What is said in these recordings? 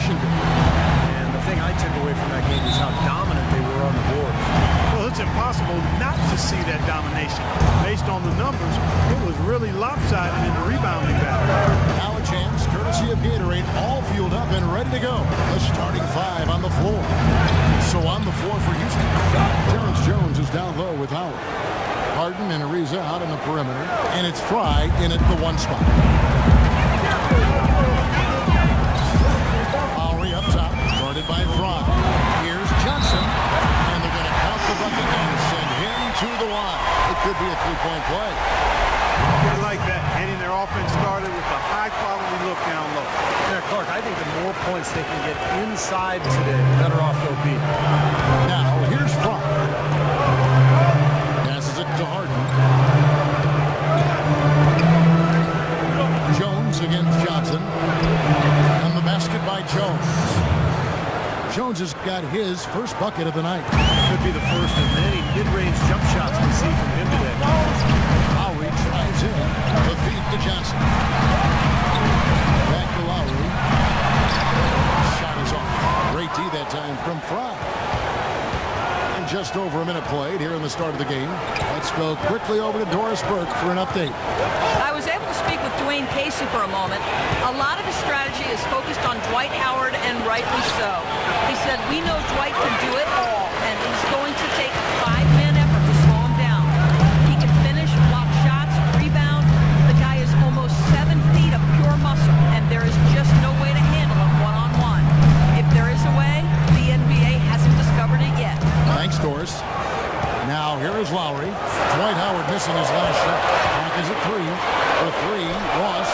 Washington. And the thing I took away from that game is how dominant they were on the board. Well, it's impossible not to see that domination. Based on the numbers, it was really lopsided in the rebounding battle. Now a chance, courtesy of Gatorade, all fueled up and ready to go. The starting five on the floor. So on the floor for Houston, Terrence Jones is down low with Howard. Harden and Ariza out on the perimeter, and it's Fry in at the one spot. Lowry up top, guarded by Fry. Here's Johnson, and they're going to count the bucket and send him to the line. It could be a three-point play. I like that, getting their offense started with a high-quality look down low. Yeah, Clark, I think the more points they can get inside today, the better off they'll be. Now, here's Fry. Passes it to Harden. Jones against Johnson. And the basket by Jones. Jones has got his first bucket of the night. Could be the first of many mid-range jump shots we see from him today. Lowry drives in. The feed to Johnson. Back to Lowry. Shot is off. Great D that time from Fry. And just over a minute played here in the start of the game. Let's go quickly over to Doris Burke for an update. I was able to speak with Dwayne Casey for a moment. A lot of his strategy is focused on Dwight Howard, and rightly so. He said, we know Dwight can do it all, and he's going to take a five-man effort to slow him down. He can finish, block shots, rebound. The guy is almost 7 feet of pure muscle, and there is just no way to handle him one-on-one. If there is a way, the NBA hasn't discovered it yet. Thanks, Doris. Now, here is Lowry. Dwight Howard missing his last shot. Clock is at 3. For 3, Ross.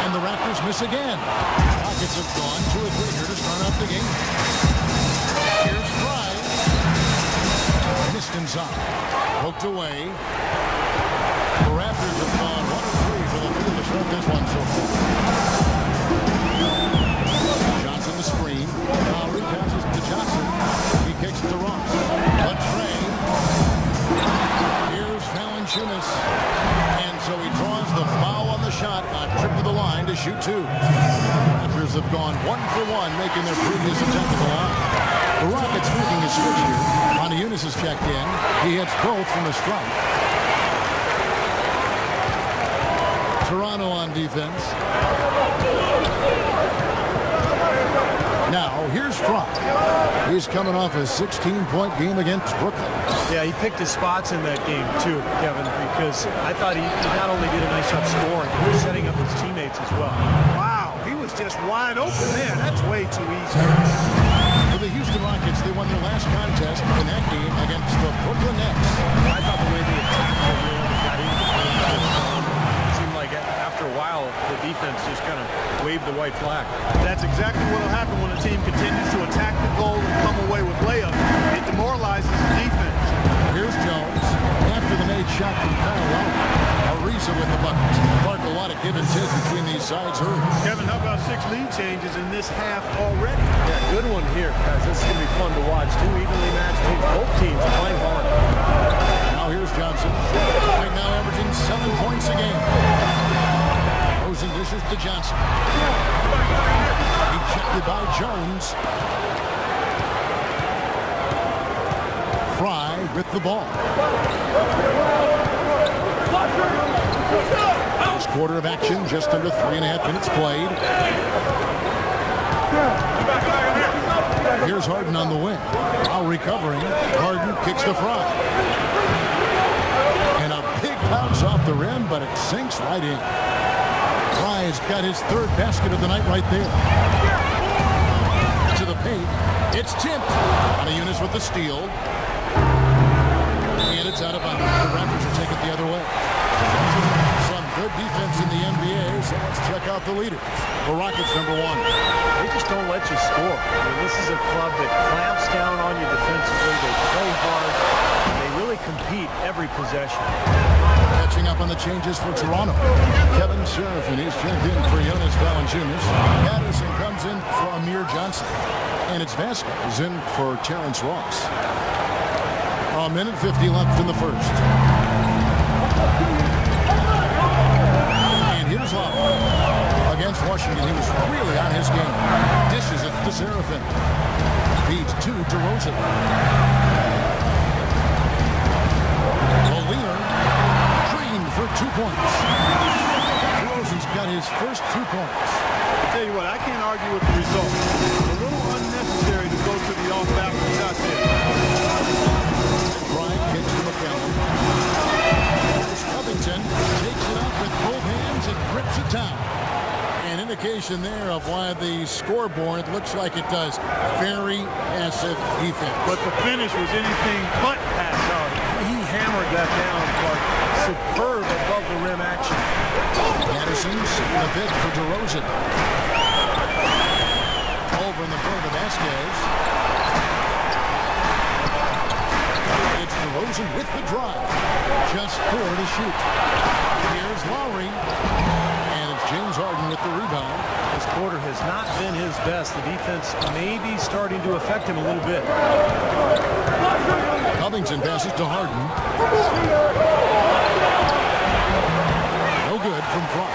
And the Raptors miss again. Rockets have gone to a 3 here to start off the game. Here's Fry. Missed inside. Poked away. The Raptors have gone 1 of 3 for the field to start this one so far. Johnson the screen. Lowry passes to Johnson. He kicks to Ross. A tray. Here's Valanciunas. And so he draws the foul on the shot. A trip to the line to shoot 2. Raptors have gone 1 for 1, making their previous attempt at the line. The Rockets making a switch here. Valanciunas has checked in. He hits both from the strike. Toronto on defense. Now, here's Fry. He's coming off a 16-point game against Brooklyn. Yeah, he picked his spots in that game, too, Kevin, because I thought he not only did a nice job scoring, he was setting up his teammates as well. Wow, he was just wide open there. That's way too easy. For the Houston Rockets, they won their last contest in that game against the Brooklyn Nets. I thought the way they attacked the rim and got into the paint, it seemed like after a while, the defense just kind of waved the white flag. That's exactly what will happen when a team continues to attack the goal and come away with layups. It demoralizes the defense. Here's Jones. After the made shot from Kyle Lowry. Ariza with the bucket. Clark, a lot of give and take between these sides early. Kevin, how about 6 lead changes in this half already? Yeah, good one here, guys. This is going to be fun to watch. 2 evenly matched teams. Both teams are playing hard. Now here's Johnson. Right now averaging 7 points a game. Throws and dishes to Johnson. Ejected by Jones. Fry with the ball. First quarter of action, just under 3.5 minutes played. Here's Harden on the wing. Now recovering. Harden kicks to Fry. And a big bounce off the rim, but it sinks right in. Fry's got his 3rd basket of the night right there. To the paint. It's tipped. Valanciunas with the steal. And it's out of bounds. The Raptors will take it the other way. Some good defense in the NBA, so let's check out the leaders. The Rockets, number 1. They just don't let you score. I mean, this is a club that clamps down on you defensively. They play hard. They really compete every possession. Catching up on the changes for Toronto. Kevin Serafin is checked in for Jonas Valanciunas. Patterson comes in for Amir Johnson. And it's Vasquez in for Terrence Ross. A minute 50 left in the first. And here's Lowry. Against Washington, he was really on his game. Seraphin. Feeds to DeRozan. Molina drained for 2 points. DeRozan's got his first 2 points. I tell you what, I can't argue with the result. A little unnecessary to go to the off-balance shot there. Bryant kicks to McCallum. Covington takes it up with both hands and grips it down. An indication there of why the scoreboard looks like it does. Very passive defense. But the finish was anything but passive. He hammered that down, Clark. Superb above the rim action. Madison sitting a bit for DeRozan. Over in the front of Vasquez. It's DeRozan with the drive. Just 4 to shoot. Here's Lowry. And it's James Harden with the rebound. This quarter has not been his best. The defense may be starting to affect him a little bit. Covington passes to Harden. No good from Clark.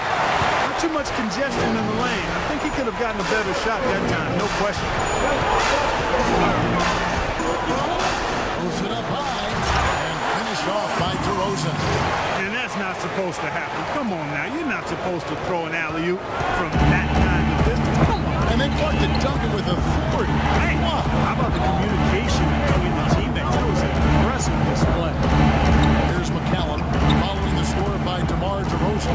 Not too much congestion in the lane. I think he could have gotten a better shot that time, no question. Pulls it up high and finished off by DeRozan. And that's not supposed to happen. Come on now, you're not supposed to throw an alley-oop from that kind of distance. Come on. And then Clark to dunk it with authority. Hey, how about the communication between the teammates? That was an impressive display. Here's McCallum following the score by DeMar DeRozan.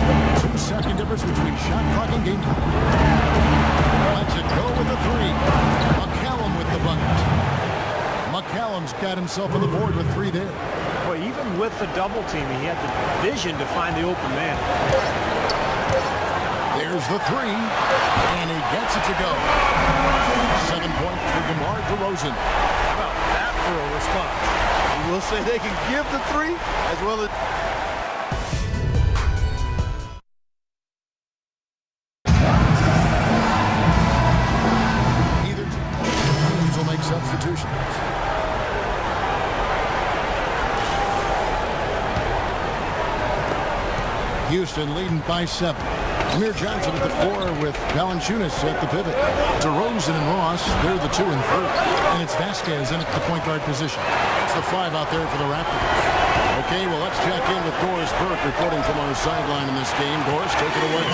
2-second difference between shot clock and game time. Lets it go with a 3. McCallum with the bucket. McCallum's got himself on the board with 3 there. Boy, even with the double team, he had the vision to find the open man. There's the 3, and he gets it to go. 7-point for DeMar DeRozan. How about that for a response? We'll say they can give the 3 as well as... Either teams will make substitutions. Houston leading by 7. Amir Johnson at the 4 with Valanciunas at the pivot. DeRozan and Ross, they're the 2 and 3. And it's Vasquez in at the point guard position. It's the 5 out there for the Raptors. Okay, well, let's check in with Doris Burke reporting from our sideline in this game. Doris, take it away.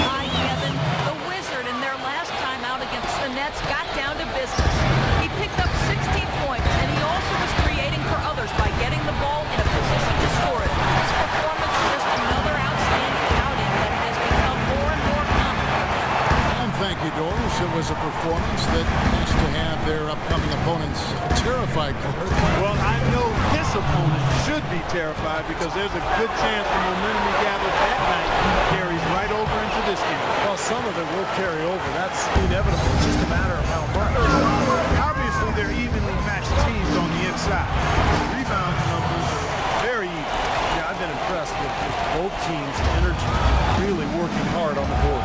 Hi, Kevin. The Wizard in their last time out against the Nets got down to business. He picked up 16 points, and he also was creating for others by getting the ball in a position to score it. His performance is just another outstanding outing that has become more and more common. And thank you, Doris. It was a performance that has to have their upcoming opponents terrified. Well, I know this opponent should be terrified because there's a good chance the momentum he gathered that night carries right over into this game. Well, some of it will carry over. That's inevitable. It's just a matter of how much. Obviously, they're evenly matched teams on the inside. The rebound numbers are very even. Yeah, I've been impressed with just both teams' energy, really working hard on the board.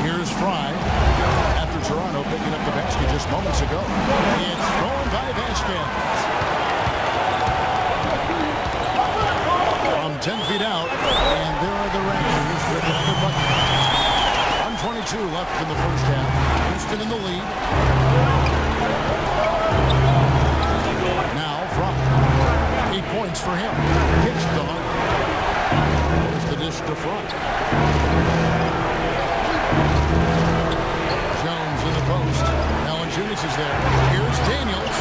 Here's Fry. After Toronto picking up the basket just moments ago. It's thrown by Vasquez. From 10 feet out, and there are the Raptors with another bucket. 1:22 left in the first half. Houston in the lead. Now Fry. 8 points for him. Kicks to Hart. There's the dish to Fry. Jones in the post. Valanciunas is there. Here's Daniels.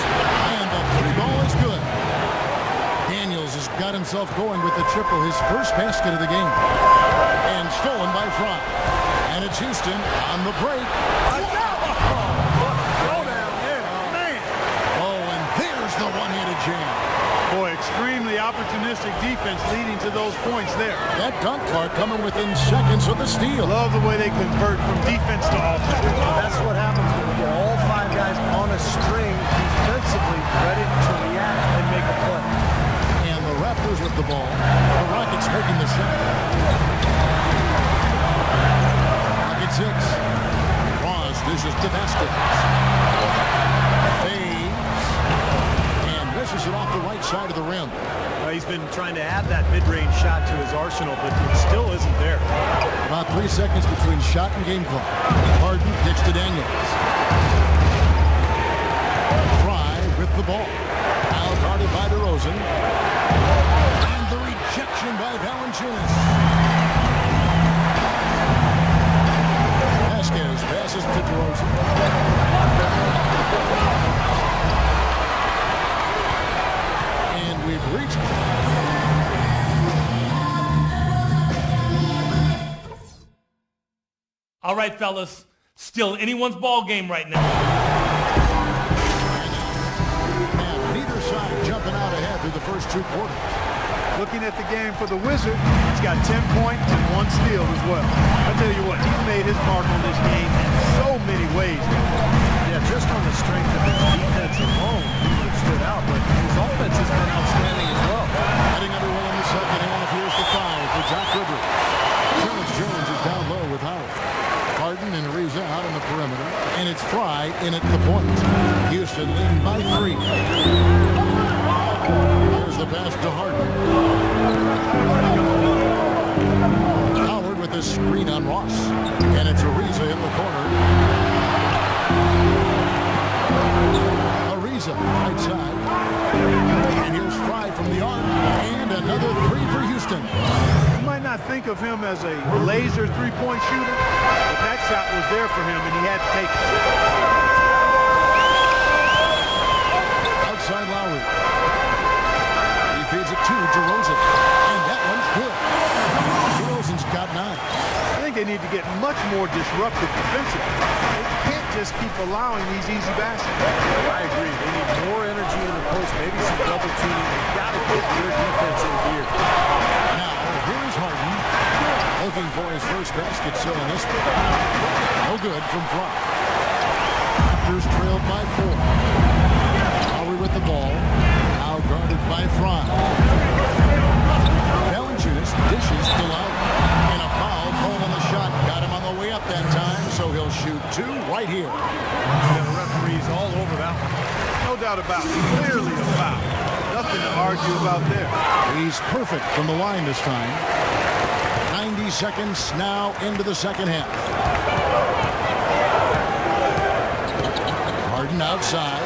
And the 3-ball is good. Daniels has got himself going with the triple, his first basket of the game. And stolen by Fry. And it's Houston on the break. Oh, and there's the one-handed jam. Boy, extremely opportunistic defense leading to those points there. That dunk, Clark, coming within seconds of the steal. Love the way they convert from defense to offense. That's what happens when you get all 5 guys on a string defensively ready to react and make a play. And the Raptors with the ball. The Rockets making the shot. Rocket 6. Ross dishes to Vasquez. Fades. And misses it off the right side of the rim. He's been trying to add that mid-range shot to his arsenal, but it still isn't there. About 3 seconds between shot and game clock. Harden kicks to Daniels. the ball. Now guarded by DeRozan. And the rejection by Valanciunas. Vasquez passes to DeRozan. And we've reached... All right, fellas. Still anyone's ball game right now. And neither side jumping out ahead through the first 2 quarters. Looking at the game for the Wizard, he's got 10 points and 1 steal as well. I tell you what, he's made his mark on this game in so many ways. Yeah, just on the strength of his defense alone, he would have stood out, but his offense has been outstanding as well. Heading underway in the second half. Here's the foul for Doc Rivers. Jones is down low with Howard. Harden and Ariza out on the perimeter, and it's Fry in at the point. Houston leading by 3. There's the pass to Harden. Howard with the screen on Ross, and it's Ariza in the corner. Ariza right side, and here's Fry from the arc, and another 3 for Houston. You might not think of him as a laser three-point shooter, but that shot was there for him, and he had to take it. Outside Lowry. He feeds it to DeRozan, and that one's good. DeRozan's got 9. I think they need to get much more disruptive defensively. They can't just keep allowing these easy baskets. I agree. They need more energy in the post, maybe some double teaming. They've got to get their defense in gear. Now, here's Harden, looking for his first basket still in this one. No good from Fry. Raptors trailed by 4. Lowry with the ball, now guarded by Fry. Valanciunas dishes to Lowry, and a foul called on the shot. Got him on the way up that time, so he'll shoot 2 right here. The referees all over that one. No doubt about it. Clearly a foul. Nothing to argue about there. He's perfect from the line this time. 90 seconds now into the second half. Harden outside.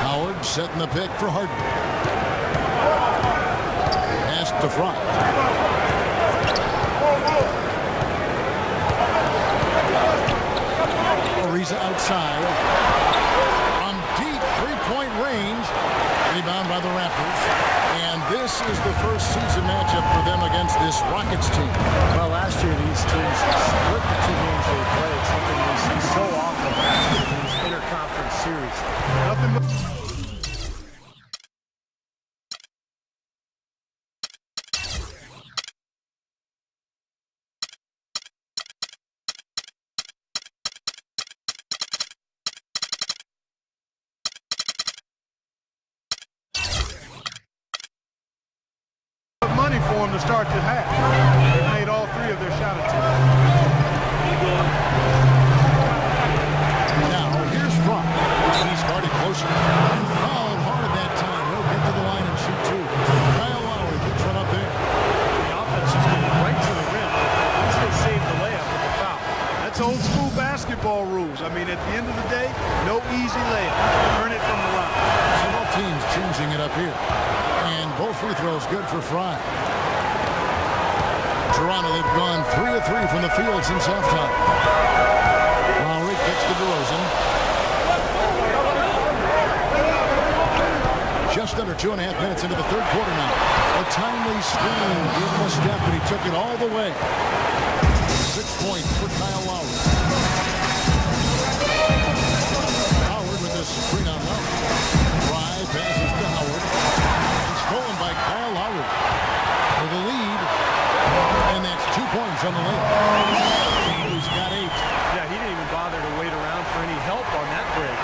Howard setting the pick for Harden. Pass to Fry. Ariza outside. From deep three-point range. Rebound by the Raptors. And this is the first season matchup for them against this Rockets team. Well, last year these teams split the 2 games they played, something we see so often in these interconference series. Nothing but... money for him to start the half. They made all 3 of their shot attempts. Now, here's Fry. He started closer. And fouled hard that time. He'll get to the line and shoot 2. Kyle Lowry gets one up there. The offense is getting right to the rim. At least they saved the layup with the foul. That's old school basketball rules. I mean, at the end of the day, no easy layup. Earn it from the line. So both teams changing it up here. And both free throws good for Fry. Toronto, they've gone 3 of 3 from the field since halftime. Lowry kicks to DeRozan. Just under 2.5 minutes into the third quarter now. A timely screen gave him a step, and he took it all the way. 6 points for Kyle Lowry. Howard with this screen on Lowry. Fry passes to Howard. Stolen by Kyle Lowry for the lead, and that's 2 points on the layup. He's got 8. Yeah, he didn't even bother to wait around for any help on that break.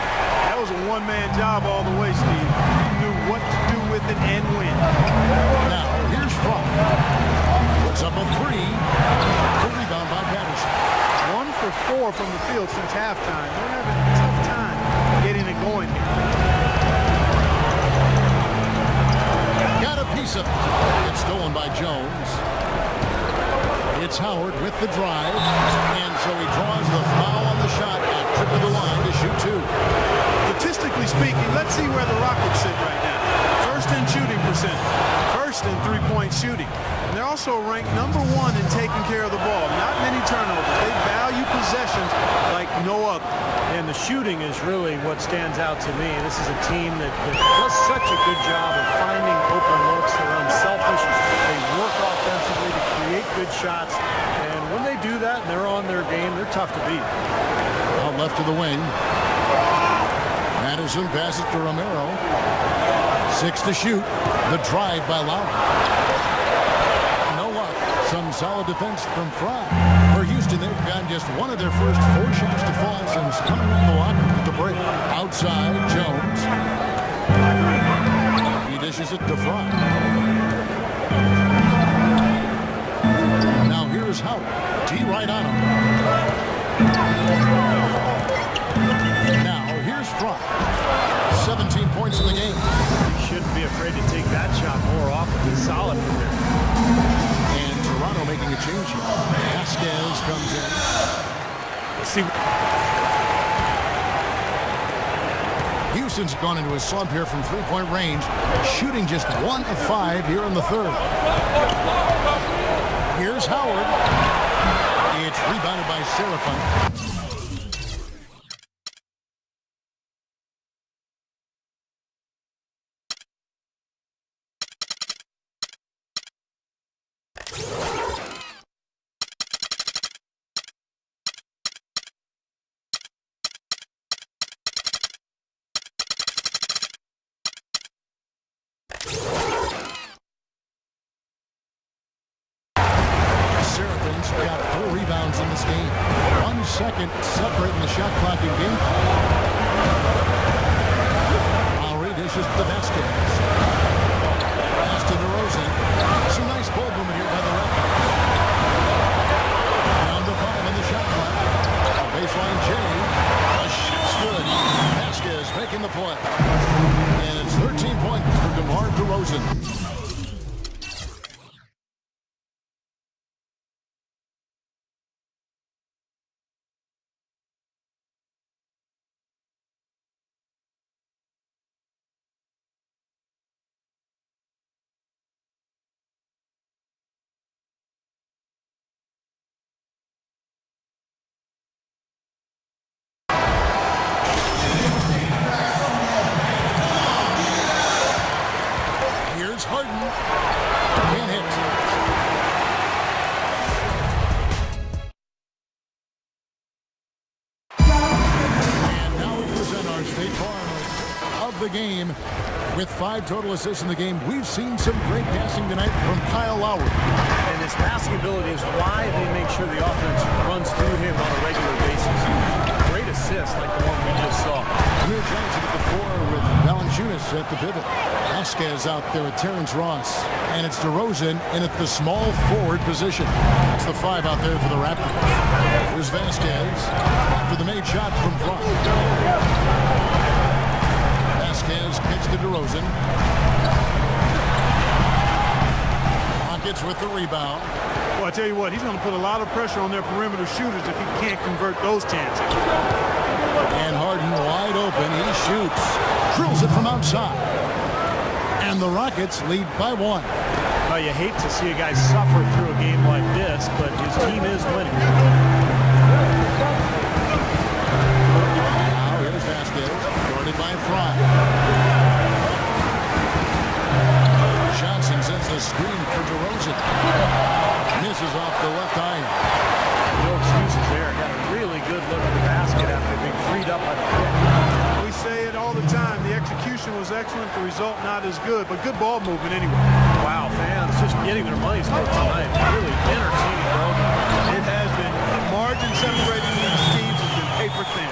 That was a one-man job all the way, Steve. He knew what to do with it and when. Now, here's Fry. Puts up a 3. The rebound by Patterson. 1 for 4 from the field since halftime. They're having a tough time getting it going here. Got a piece of it. It's stolen by Jones. It's Howard with the drive. And so he draws the foul on the shot. A trip to the line to shoot 2. Statistically speaking, speaking, let's see where the Rockets sit right now. First in shooting percentage, first in three-point shooting. And they're also ranked number 1 in taking care of the ball. Not many turnovers. They value possessions like no other. And the shooting is really what stands out to me. This is a team that does such a good job of finding open looks. They're unselfish. They work offensively to create good shots. And when they do that and they're on their game, they're tough to beat. Out left to the wing. Madison passes to Romero. 6 to shoot. The drive by Lowry. No luck. Some solid defense from Fry. For Houston, they've gotten just one of their first 4 shots to fall since coming out of the locker at the break. Outside, Jones. He dishes it to Fry. Now here's Howard. T right on him. Now here's Fry. 17 points in the game. You shouldn't be afraid to take that shot more often. He's solid from there. And Toronto making a change here. Vasquez comes in. See, Houston's gone into a slump here from three-point range, shooting just 1 of 5 here in the third. Here's Howard. It's rebounded by Serafin. Serafin's got 4 rebounds in this game. 1 second separating the shot clock in game. Lowry dishes to Vasquez. Pass to DeRozan. Some nice ball movement here by the Raptors. Down to 5 in the shot clock. Baseline J. The shot's good. Vasquez making the play. And it's 13 points for DeMar DeRozan. Harden can't hit. And now we present our state farmer of the game with 5 total assists in the game. We've seen some great passing tonight from Kyle Lowry. And his passing ability is why they make sure the offense runs through him on a regular basis. Great assist like the one we just saw. Amir Johnson at the 4 with Valanciunas at the pivot. Vasquez out there with Terrence Ross. And it's DeRozan in at the small forward position. It's the 5 out there for the Raptors. Here's Vasquez after the made shot from front. Vasquez kicks to DeRozan. Rockets with the rebound. Well, I tell you what, he's going to put a lot of pressure on their perimeter shooters if he can't convert those chances. And Harden wide open. He shoots. Drills it from outside. And the Rockets lead by 1. Well, you hate to see a guy suffer through a game like this, but his team is winning. Now here's Vasquez, guarded by Fry. Johnson sends the screen for DeRozan. Misses off the left iron. No excuses there. Got a really good look at the basket after being freed up by the pick. We say it all the time. The execution was excellent. The result not as good, but good ball movement anyway. Wow, fans just getting their money's worth tonight. Really entertaining ball game. It has been. Margin separating these teams has been paper thin.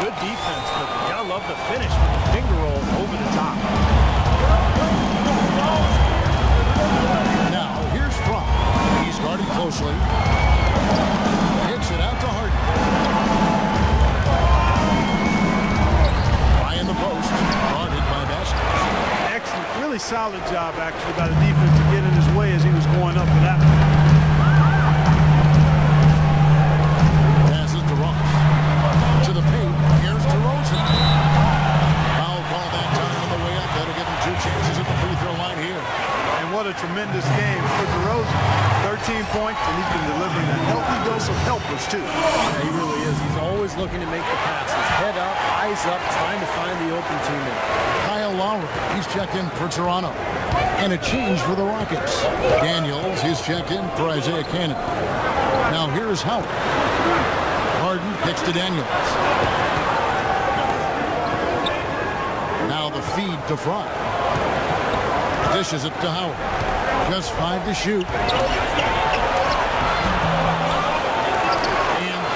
Good defense, but you gotta love the finish with the finger roll over the top. Now here's Fry. He's guarded closely. Hits it out to Harden. Fry in the post. Guarded by Vasquez. Excellent. Really solid job, actually, by the defense to get in his way as he was going up for that one. Passes to Ross. To the paint. Here's DeRozan. Foul call tremendous game for DeRozan. 13 points, and he's been delivering a healthy dose of helpers, too. Yeah, he really is. He's always looking to make the passes. Head up, eyes up, trying to find the open teammate. Kyle Lowry, he's checked in for Toronto. And a change for the Rockets. Daniels, he's checked in for Isaiah Cannon. Now here's Howard. Harden kicks to Daniels. Now the feed to Fry. Dishes it to Howard. Just 5 to shoot. And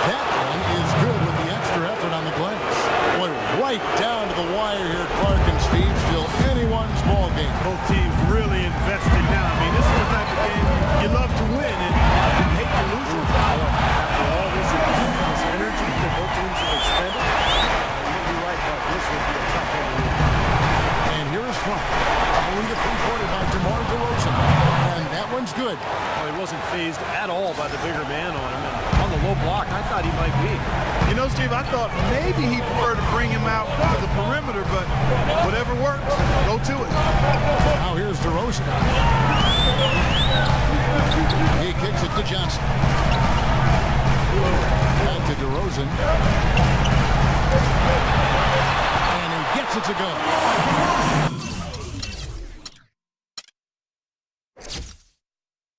that one is good with the extra effort on the glass. Boy, right down to the wire here, Clark and Steve. Still anyone's ball game. Both teams really invested now. I mean, this is the type of game you love to win and you hate to lose it. After all this energy that both teams have expended, you're right, but this would be a tough one to win. And here's Frank. Only the three-pointer by DeMar DeRozan. And that one's good. Well, he wasn't phased at all by the bigger man on him. And on the low block, I thought he might be. You know, Steve, I thought maybe he preferred to bring him out to the perimeter, but whatever works, go to it. Now here's DeRozan. He kicks it to Johnson. Back to DeRozan. And he gets it to go.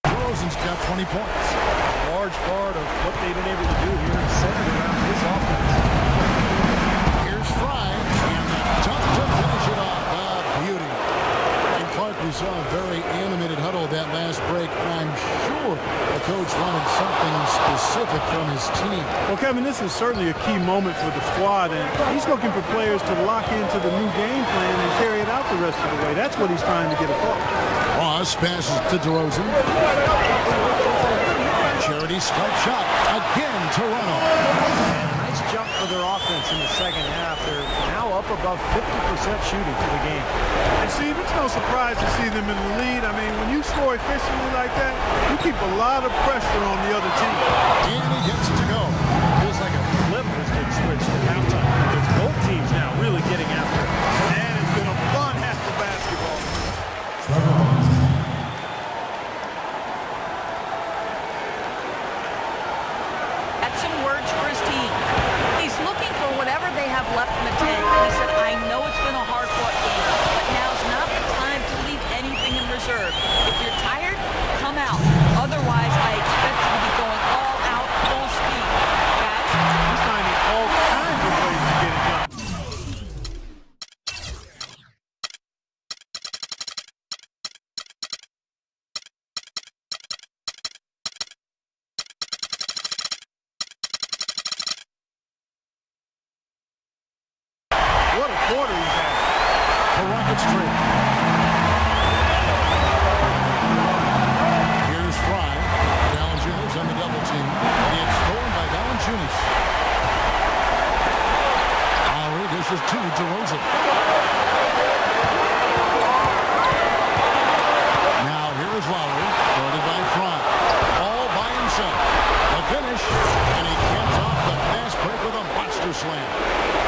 DeRozan's got 20 points. A large part of what they've been able to do here is centered around his offense. Here's Fry. And tough to finish it off. Beauty. And Clark, we saw a very animated huddle that last break. And I'm sure the coach wanted something specific from his team. Well, Kevin, this is certainly a key moment for the squad, and he's looking for players to lock into the new game plan and carry it out the rest of the way. That's what he's trying to get across. Ross passes to DeRozan. Charity stripe shot. Again, Toronto. Nice jump for their offense in the second half. They're now up above 50% shooting for the game. And Steve, it's no surprise to see them in the lead. I mean, when you score efficiently like that, you keep a lot of pressure on the other team. And he gets it to go. Feels like a flip has been switched at halftime. Because both teams now really getting after it. And it's been a fun half of basketball. That's some words for his team. He's looking for whatever they have left in the tank. And he said, I know it's been a hard-fought game, but now's not the time to leave anything in reserve. If you're tired, come out. Otherwise, I expect you to be going all out, full speed. Guys? He's finding all kinds of ways to get it done. What a quarter he's had. The Rockets trade. Here's Fry. Valanciunas on the double team. It's stolen by Valanciunas. Lowry dishes to DeRozan. Now here is Lowry, guarded by Fry. All by himself. The finish, and he gets off the fast break with a monster slam.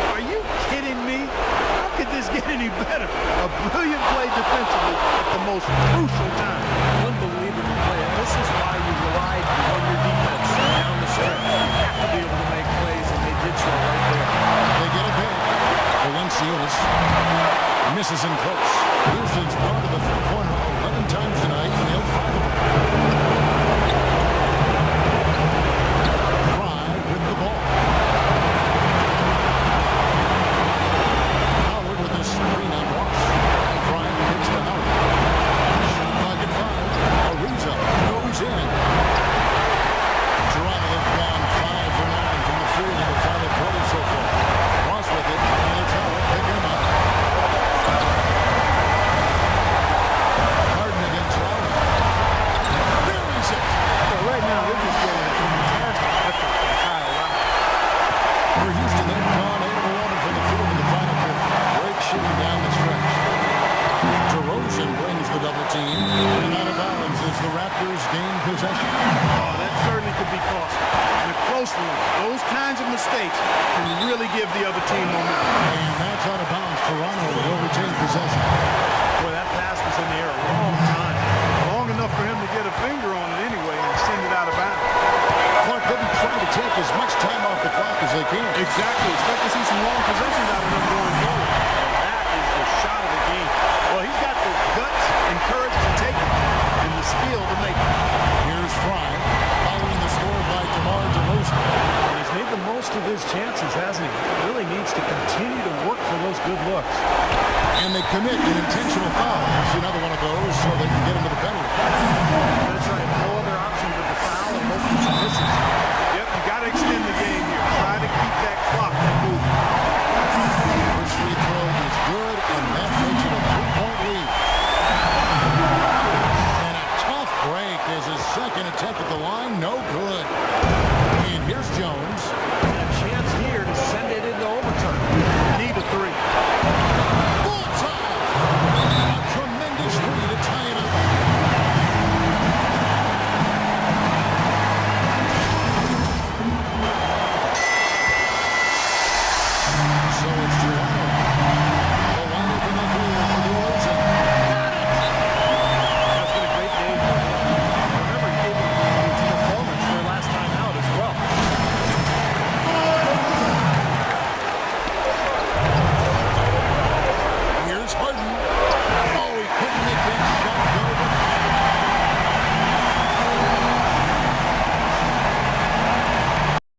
Are you kidding me? How could this get any better? A brilliant play defensively at the most crucial time. Unbelievable play. And this is why you relied on your defense down the stretch. You have to be able to make plays, and they did so right there. They get it big. Valanciunas misses in close. Houston's gone to the three-pointer 11 times tonight, and nailed 5 of them. Fry with the ball. Howard with the screen on Ross. And Fry kicks to Howard. Shot clock at 5. Ariza goes in. Toronto have gone 5 for 9 from the field in the final quarter so far. Ross with it, and it's Howard picking him up. Harden against Lowry. Buries it. So right now, they're just getting a fantastic effort from Kyle Lowry. For Houston, they've gone 8 of 11 from the field in the final quarter. Great shooting down the stretch. DeRozan brings the double team. And out of bounds as the Raptors gain possession. Oh, that certainly could be costly. In a close one, those kinds of mistakes can really give the other team momentum. And that's out of bounds. Toronto will retain possession. Boy, that pass was in the air a long time. Long gets good looks. And they commit an intentional foul. See another one of those so they can get into the penalty.